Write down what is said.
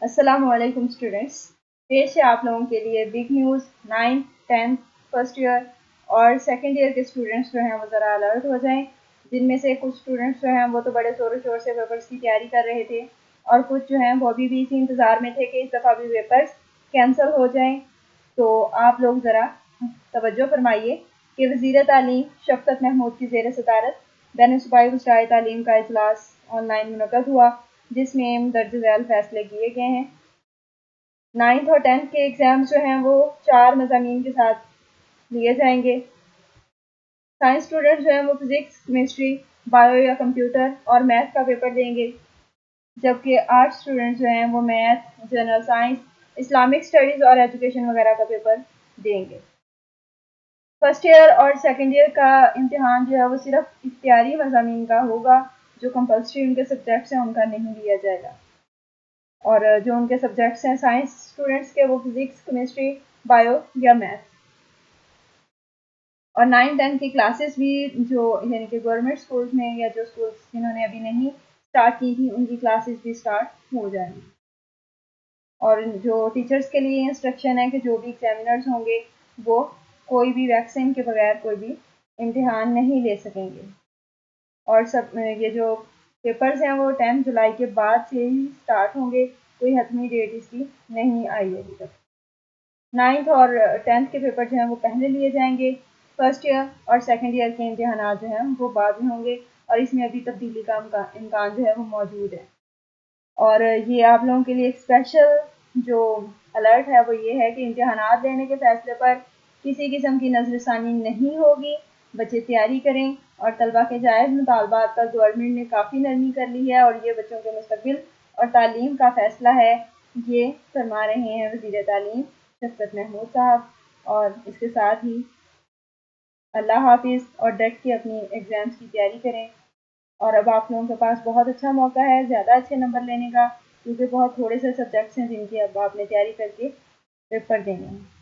अस्सलामुअलैकुम स्टूडेंट्स। पेश है आप लोगों के लिए big news. 9th 10th first year और सेकंड ईयर के स्टूडेंट्स जो हैं वो ज़रा अलर्ट हो जाएं। जिनमें से कुछ स्टूडेंट्स जो हैं वो तो बड़े ज़ोरों शोर से पेपर्स की तैयारी कर रहे थे और कुछ जो हैं वो अभी भी इसी इंतज़ार में थे कि इस दफ़ा भी पेपर्स कैंसिल हो जाएं। तो आप लोग ज़रा तवज्जो फरमाइए कि वज़ीर तालीम शफ़क़त महमूद की ज़ेर सदारत बैन सूबाई वज़राए तालीम का इजलास ऑनलाइन मुनक़्क़द हुआ, जिसमें दर्ज ज़ैल फैसले किए गए हैं। 9th और 10th के एग्ज़ाम्स जो हैं वो 4 मज़ामीन के साथ लिए जाएंगे। साइंस स्टूडेंट्स जो हैं वो फिज़िक्स, केमिस्ट्री, बायो या कंप्यूटर और मैथ का पेपर देंगे, जबकि आर्ट्स स्टूडेंट्स जो हैं वो math, general science, Islamic studies और एजुकेशन वगैरह का पेपर देंगे। फर्स्ट ईयर और सेकंड ईयर का इम्तिहान जो है वो सिर्फ इख्तियारी मज़ामीन का होगा, जो कंपल्सरी उनके सब्जेक्ट्स हैं उनका नहीं लिया जाएगा। और जो उनके सब्जेक्ट्स हैं साइंस स्टूडेंट्स के, वो फिज़िक्स, केमिस्ट्री, बायो या मैथ। और 9th 10th की क्लासेस भी जो यानी कि गवर्नमेंट स्कूल्स में या जो स्कूल्स जिन्होंने अभी नहीं स्टार्ट की थी उनकी क्लासेस भी स्टार्ट हो जाएंगी। और जो टीचर्स के लिए इंस्ट्रक्शन है कि जो भी एग्जामिनर्स होंगे वो कोई भी वैक्सीन के बगैर कोई भी इम्तिहान नहीं ले सकेंगे। और सब ये जो पेपर्स हैं वो 10 जुलाई के बाद से ही स्टार्ट होंगे, कोई हतमी डेट इसकी नहीं आई है अभी तक। 9th और 10th के पेपर जो हैं वो पहले लिए जाएंगे। फर्स्ट ईयर और सेकंड ईयर के इम्तिहान जो हैं वो बाद में होंगे और इसमें अभी तब्दीली का इम्कान जो है वो मौजूद है। और ये आप लोगों के लिए एक स्पेशल जो अलर्ट है वो ये है कि इम्तिहानात लेने के फ़ैसले पर किसी किस्म की नज़रसानी नहीं होगी। बच्चे तैयारी करें और तलबा के जायज़ मुतालबात पर गवर्नमेंट ने काफ़ी नरमी कर ली है और ये बच्चों के मुस्तक़बिल और तालीम का फ़ैसला है। ये फरमा रहे हैं वज़ीर तालीम शफ़क़त महमूद साहब। और इसके साथ ही अल्लाह हाफिज़ और डट के अपनी एग्ज़ाम्स की तैयारी करें। और अब आप लोगों के पास बहुत अच्छा मौका है ज़्यादा अच्छे नंबर लेने का, क्योंकि बहुत थोड़े से सब्जेक्ट्स हैं जिनकी अब आपने तैयारी करके पेपर देने हैं।